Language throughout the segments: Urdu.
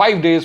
5 days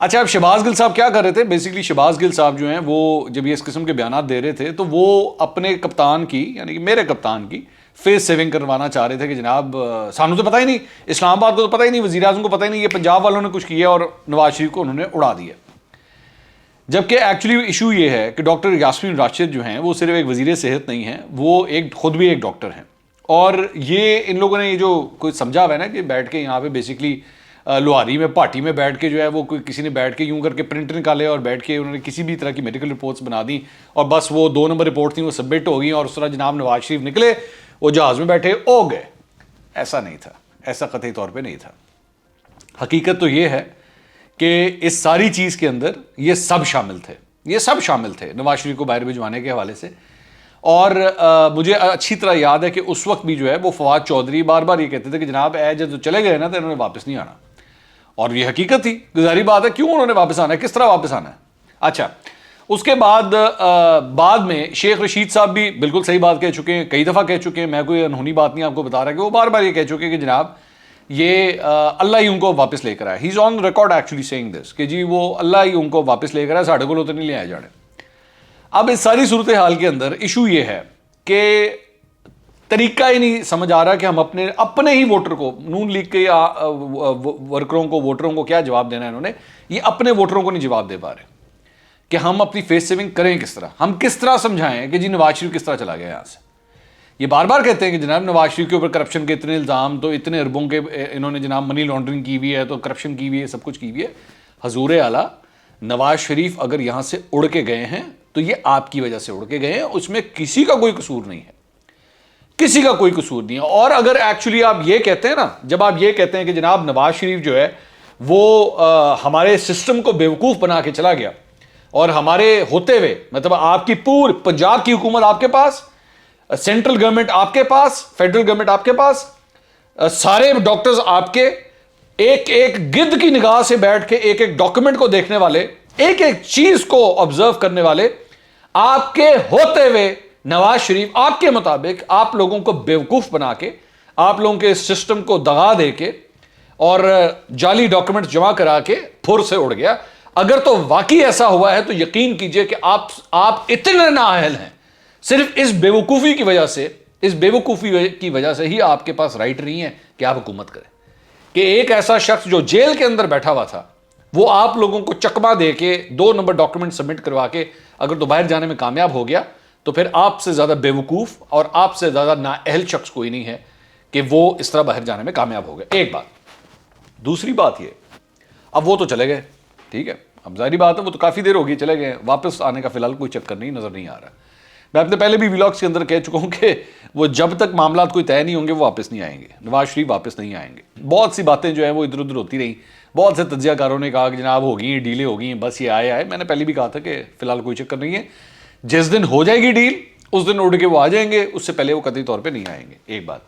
اچھا، اب شہباز گل صاحب کیا کر رہے تھے؟ بیسکلی شہباز گل صاحب جو ہیں وہ جب یہ اس قسم کے بیانات دے رہے تھے تو وہ اپنے کپتان کی، یعنی کہ میرے کپتان کی فیس سیونگ کروانا چاہ رہے تھے کہ جناب سانو تو پتہ ہی نہیں، اسلام آباد کو تو پتہ ہی نہیں، وزیر اعظم کو پتہ ہی نہیں، یہ پنجاب والوں نے کچھ کیا اور نواز شریف کو انہوں نے اڑا دیا. جبکہ ایکچولی ایشو یہ ہے کہ ڈاکٹر یاسمین راشد جو ہیں وہ صرف ایک وزیر صحت نہیں ہیں، وہ خود بھی ایک ڈاکٹر ہیں. اور یہ ان لوگوں نے یہ جو کوئی سمجھا ہوا ہے نا کہ بیٹھ کے یہاں پہ بیسکلی لوہاری میں پارٹی میں بیٹھ کے جو ہے وہ کوئی کسی نے بیٹھ کے یوں کر کے پرنٹ نکالے اور بیٹھ کے انہوں نے کسی بھی طرح کی میڈیکل رپورٹس بنا دی اور بس وہ 2 نمبر رپورٹ تھیں وہ سبمٹ ہو گئی اور اس طرح جناب نواز شریف نکلے وہ جہاز میں بیٹھے ہو گئے. ایسا نہیں تھا، ایسا قطعی طور پہ نہیں تھا. حقیقت تو یہ ہے کہ اس ساری چیز کے اندر یہ سب شامل تھے نواز شریف کو باہر بھجوانے کے حوالے سے. اور مجھے اچھی طرح یاد ہے کہ اس وقت بھی جو ہے وہ فواد چودھری بار بار یہ کہتے تھے کہ جناب جب چلے گئے نا تو انہوں نے واپس نہیں آنا. اور یہ حقیقت تھی، ظاہری بات ہے، کیوں انہوں نے واپس آنا ہے، کس طرح واپس آنا ہے. اچھا، اس کے بعد میں شیخ رشید صاحب بھی بالکل صحیح بات کہہ چکے ہیں، کئی دفعہ کہہ چکے ہیں، میں کوئی انہونی بات نہیں آپ کو بتا رہا کہ وہ بار بار یہ کہہ چکے ہیں کہ جناب یہ اللہ ہی ان کو واپس لے کر آیا. ہی از آن ریکارڈ ایکچولی سیئنگ دس کہ جی وہ اللہ ہی ان کو واپس لے کر آیا، ساڑھے کو تو نہیں لے آئے جانے. اب اس ساری صورتحال کے اندر ایشو یہ ہے کہ طریقہ ہی نہیں سمجھ آ رہا کہ ہم اپنے ہی ووٹر کو، نون لیگ کے ورکروں کو، ووٹروں کو کیا جواب دینا ہے انہوں نے، یہ اپنے ووٹروں کو نہیں جواب دے پا رہے کہ ہم اپنی فیس سیونگ کریں کس طرح، ہم کس طرح سمجھائیں کہ جی نواز شریف کس طرح چلا گیا یہاں سے. یہ بار بار کہتے ہیں کہ جناب نواز شریف کے اوپر کرپشن کے اتنے الزام، تو اتنے اربوں کے انہوں نے جناب منی لانڈرنگ کی ہوئی ہے، تو کرپشن کی ہوئی ہے، سب کچھ کی ہوئی ہے. حضور اعلیٰ نواز شریف اگر یہاں سے اڑ کے گئے ہیں تو یہ آپ کی وجہ سے اڑ کے گئے ہیں، اس میں کسی کا کوئی قصور نہیں ہے، کسی کا کوئی قصور نہیں ہے. اور اگر ایکچولی آپ یہ کہتے ہیں نا، جب آپ یہ کہتے ہیں کہ جناب نواز شریف جو ہے وہ ہمارے سسٹم کو بیوقوف بنا کے چلا گیا اور ہمارے ہوتے ہوئے، مطلب آپ کی پور پنجاب کی حکومت آپ کے پاس، سینٹرل گورنمنٹ آپ کے پاس، فیڈرل گورنمنٹ آپ کے پاس، سارے ڈاکٹرز آپ کے، ایک ایک گدھ کی نگاہ سے بیٹھ کے ایک ایک ڈاکومنٹ کو دیکھنے والے، ایک ایک چیز کو آبزرو کرنے والے آپ کے ہوتے ہوئے نواز شریف آپ کے مطابق آپ لوگوں کو بیوقوف بنا کے، آپ لوگوں کے سسٹم کو دغا دے کے اور جعلی ڈاکومنٹ جمع کرا کے پھر سے اڑ گیا. اگر تو واقعی ایسا ہوا ہے تو یقین کیجئے کہ آپ اتنے نااہل ہیں، صرف اس بیوقوفی کی وجہ سے، اس بیوقوفی کی وجہ سے ہی آپ کے پاس رائٹ نہیں ہے کہ آپ حکومت کریں. کہ ایک ایسا شخص جو جیل کے اندر بیٹھا ہوا تھا وہ آپ لوگوں کو چکما دے کے 2 نمبر ڈاکومنٹ سبمٹ کروا کے اگر تو باہر جانے میں کامیاب ہو گیا تو پھر آپ سے زیادہ بیوقوف اور آپ سے زیادہ نااہل شخص کوئی نہیں ہے کہ وہ اس طرح باہر جانے میں کامیاب ہو گیا. ایک بات. دوسری بات یہ، اب وہ تو چلے گئے، ٹھیک ہے، اب ظاہری بات ہے وہ تو کافی دیر ہو گئی چلے گئے، واپس آنے کا فی الحال کوئی چکر نہیں نظر نہیں آ رہا. میں اپنے پہلے بھی ولاگس کے اندر کہہ چکا ہوں کہ وہ جب تک معاملات کوئی طے نہیں ہوں گے وہ واپس نہیں آئیں گے، نواز شریف واپس نہیں آئیں گے. بہت سی باتیں جو ہیں وہ ادھر ادھر ہوتی رہیں، بہت سے تجزیہ کاروں نے کہا کہ جناب ہو گئی ہیں، ڈیلیں ہو گئی ہیں، بس یہ آئے. میں نے پہلے بھی کہا تھا کہ فی الحال کوئی چکر نہیں ہے، جس دن ہو جائے گی ڈیل اس دن اڑ کے وہ آ جائیں گے، اس سے پہلے وہ قطعی طور پہ نہیں آئیں گے. ایک بات.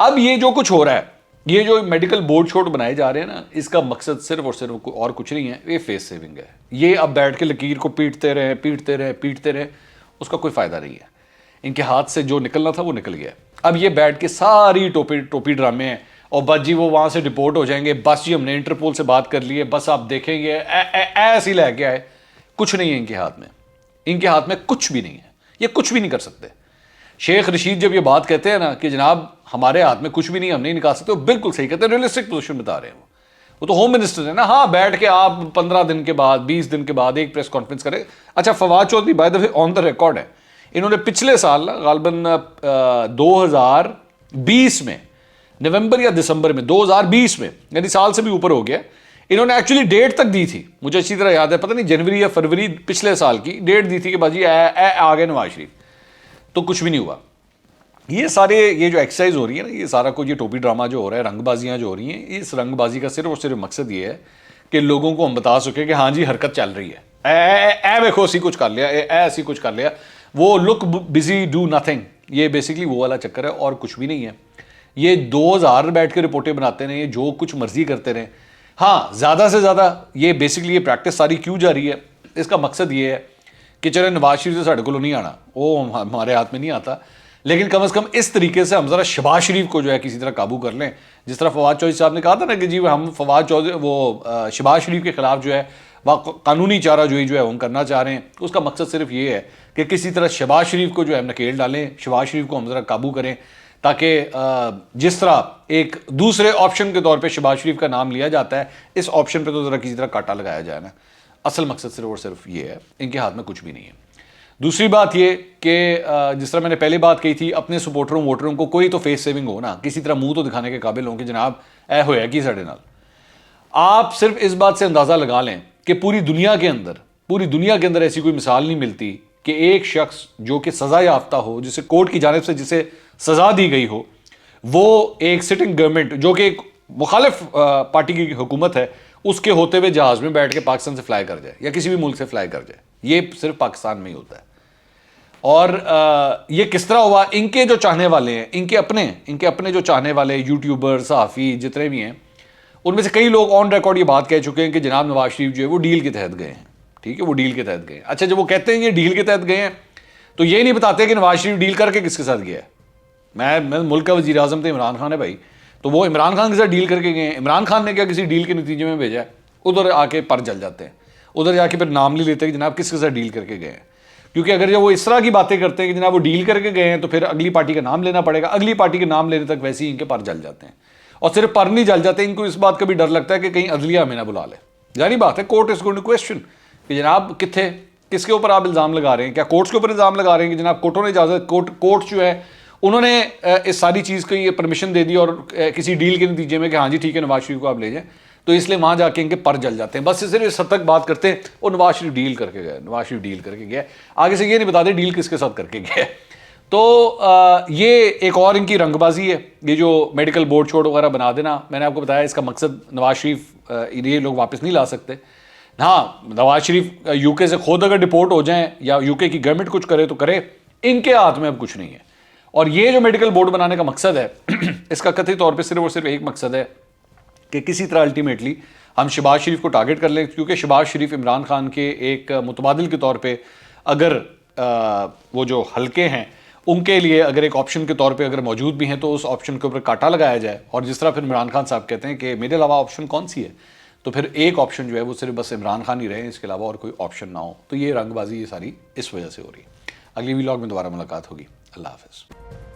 اب یہ جو کچھ ہو رہا ہے، یہ جو میڈیکل بورڈ چھوٹ بنائے جا رہے ہیں نا، اس کا مقصد صرف اور صرف اور کچھ نہیں ہے، یہ فیس سیونگ ہے. یہ اب بیٹھ کے لکیر کو پیٹتے رہے، اس کا کوئی فائدہ نہیں ہے. ان کے ہاتھ سے جو نکلنا تھا وہ نکل گیا. اب یہ بیٹھ کے ساری ٹوپی ڈرامے ہیں اور بس جی وہ وہاں سے ڈپورٹ ہو جائیں گے، بس جی ہم نے انٹرپول سے بات کر لی ہے، بس آپ دیکھیں گے ایسے ہی لے کے آئے. کچھ نہیں ہے ان کے ہاتھ میں، ان کے ہاتھ میں کچھ بھی نہیں ہے، یہ کچھ بھی نہیں کر سکتے. شیخ رشید جب یہ بات کہتے ہیں نا کہ جناب ہمارے ہاتھ میں کچھ بھی نہیں، ہم نہیں نکال سکتے، وہ بالکل صحیح کہتے ہیں، ریئلسٹک پوزیشن بتا رہے ہیں. وہ تو ہوم منسٹر ہے نا. ہاں بیٹھ کے آپ 15 دن کے بعد 20 دن کے بعد ایک پریس کانفرنس کریں. اچھا Fawad Chaudhry by the way on the record ہے، انہوں نے پچھلے سال غالباً 2020 میں نومبر یا دسمبر میں 2020 میں، یعنی سال سے بھی اوپر ہو گیا، انہوں نے ایکچولی ڈیٹ تک دی تھی، مجھے اچھی طرح یاد ہے، پتہ نہیں جنوری یا فروری پچھلے سال کی ڈیٹ دی تھی کہ باجی آ گئے نواز شریف. تو کچھ بھی نہیں ہوا. یہ جو ایکسرسائز ہو رہی ہے نا، یہ سارا کچھ، یہ ٹوپی ڈرامہ جو ہو رہا ہے، رنگ بازیاں جو ہو رہی ہیں، اس رنگ بازی کا صرف اور صرف مقصد یہ ہے کہ لوگوں کو ہم بتا سکیں کہ ہاں جی حرکت چل رہی ہے، دیکھو اسی کچھ کر لیا، ایسی کچھ کر لیا، وہ لک بزی ڈو نتھنگ. یہ بیسکلی وہ والا چکر ہے اور کچھ بھی نہیں ہے. یہ 2000 بیٹھ کے رپورٹیں بناتے رہے، جو کچھ مرضی کرتے رہے. ہاں زیادہ سے زیادہ یہ بیسکلی یہ پریکٹس ساری کیوں جاری ہے، اس کا مقصد یہ ہے کہ چلے نواز شریف سے ساڑھے کو نہیں آنا، وہ ہمارے ہاتھ میں نہیں آتا، لیکن کم از کم اس طریقے سے ہم ذرا شہباز شریف کو جو ہے کسی طرح قابو کر لیں. جس طرح فواد چودھری صاحب نے کہا تھا نا کہ جی ہم فواد چودھری وہ شہباز شریف کے خلاف جو ہے وہ قانونی چارہ جوئی جو ہے ہم کرنا چاہ رہے ہیں. اس کا مقصد صرف یہ ہے کہ کسی طرح شہباز شریف کو جو ہے ہم نکیل ڈالیں, شہباز شریف کو ہم ذرا قابو کریں, تاکہ جس طرح ایک دوسرے آپشن کے طور پہ شہباز شریف کا نام لیا جاتا ہے, اس آپشن پہ تو ذرا کسی طرح کاٹا لگایا جائے نا. اصل مقصد صرف اور صرف یہ ہے, ان کے ہاتھ میں کچھ بھی نہیں ہے. دوسری بات یہ کہ جس طرح میں نے پہلے بات کہی تھی, اپنے سپورٹروں ووٹروں کو کوئی تو فیس سیونگ ہو نا, کسی طرح منہ تو دکھانے کے قابل ہوں کہ جناب اے ہویا کی ساڈے نال. آپ صرف اس بات سے اندازہ لگا لیں کہ پوری دنیا کے اندر ایسی کوئی مثال نہیں ملتی کہ ایک شخص جو کہ سزا یافتہ ہو, جسے کورٹ کی جانب سے جسے سزا دی گئی ہو, وہ ایک سٹنگ گورنمنٹ جو کہ ایک مخالف پارٹی کی حکومت ہے, اس کے ہوتے ہوئے جہاز میں بیٹھ کے پاکستان سے فلائی کر جائے یا کسی بھی ملک سے فلائی کر جائے. یہ صرف پاکستان میں ہی ہوتا ہے. اور یہ کس طرح ہوا؟ ان کے جو چاہنے والے ہیں, ان کے اپنے جو چاہنے والے یوٹیوبر, صحافی جتنے بھی ہیں, ان میں سے کئی لوگ آن ریکارڈ یہ بات کہہ چکے ہیں کہ جناب نواز شریف جو ہے وہ ڈیل کے تحت گئے ہیں. ٹھیک ہے, وہ ڈیل کے تحت گئے ہیں. اچھا, جب وہ کہتے ہیں یہ ڈیل کے تحت گئے ہیں تو یہ نہیں بتاتے کہ نواز شریف ڈیل کر کے کس کے ساتھ گیا ہے. میں ملک کا وزیر اعظم تھے عمران خان ہے بھائی, تو وہ عمران خان کے ساتھ ڈیل کر کے گئے ہیں. عمران خان نے کیا کسی ڈیل کے نتیجے میں بھیجا ہے؟ ادھر آ کے پر جل جاتے ہیں, ادھر جا کے پھر نام نہیں لیتے کہ جناب کس کے ساتھ ڈیل کر کے گئے ہیں. کیونکہ اگر جب وہ اس طرح کی باتیں کرتے ہیں کہ جناب وہ ڈیل کر کے گئے ہیں تو پھر اگلی پارٹی کا نام لینا پڑے گا. اگلی پارٹی کے نام لینے تک ویسے ہی ان کے پر جل جاتے ہیں. اور صرف پر نہیں جل جاتے, ان کو اس بات کا بھی ڈر لگتا ہے کہ کہیں عدلیہ ہمیں نہ بلا لے. ظاہری بات ہے, court is going to question کہ جناب کتنے کس کے اوپر آپ الزام لگا رہے ہیں. کیا کورٹس کے اوپر الزام لگا رہے ہیں کہ جناب کورٹوں نے اجازت, کورٹ جو ہے انہوں نے اس ساری چیز کو یہ پرمیشن دے دی اور کسی ڈیل کے نتیجے میں کہ ہاں جی ٹھیک ہے نواز شریف کو آپ لے جائیں, تو اس لیے وہاں جا کے ان کے پر جل جاتے ہیں. بس صرف اس حد تک بات کرتے ہیں وہ نواز شریف ڈیل کر کے گئے, نواز شریف ڈیل کر کے گیا. آگے سے یہ نہیں بتاتے ڈیل کس کے ساتھ کر کے گئے. تو یہ ایک اور ان کی رنگ بازی ہے, یہ جو میڈیکل بورڈ چھوڑ وغیرہ بنا دینا. میں نے آپ کو بتایا اس کا مقصد نواز شریف یہ لوگ واپس نہیں لا سکتے. ہاں, نواز شریف یو کے سے خود اگر ڈپورٹ ہو جائیں یا یو کے کی گورنمنٹ کچھ کرے تو کرے, ان کے ہاتھ میں اب کچھ نہیں ہے. اور یہ جو میڈیکل بورڈ بنانے کا مقصد ہے, اس کا کتھت طور پہ صرف اور صرف ایک مقصد ہے کہ کسی طرح الٹیمیٹلی ہم شہباز شریف کو ٹارگٹ کر لیں. کیونکہ شہباز شریف عمران خان کے ایک متبادل کے طور پہ اگر وہ جو حلقے ہیں ان کے لیے اگر ایک آپشن کے طور پہ اگر موجود بھی ہیں تو اس آپشن کے اوپر کاٹا لگایا جائے. اور جس طرح پھر عمران خان صاحب کہتے ہیں کہ میرے علاوہ آپشن کون سی ہے, تو پھر ایک آپشن جو ہے وہ صرف بس عمران خان ہی رہے, اس کے علاوہ اور کوئی آپشن نہ ہو. تو یہ رنگ بازی یہ ساری اس وجہ سے ہو رہی ہے. اگلی ولاگ میں دوبارہ ملاقات ہوگی. اللہ حافظ.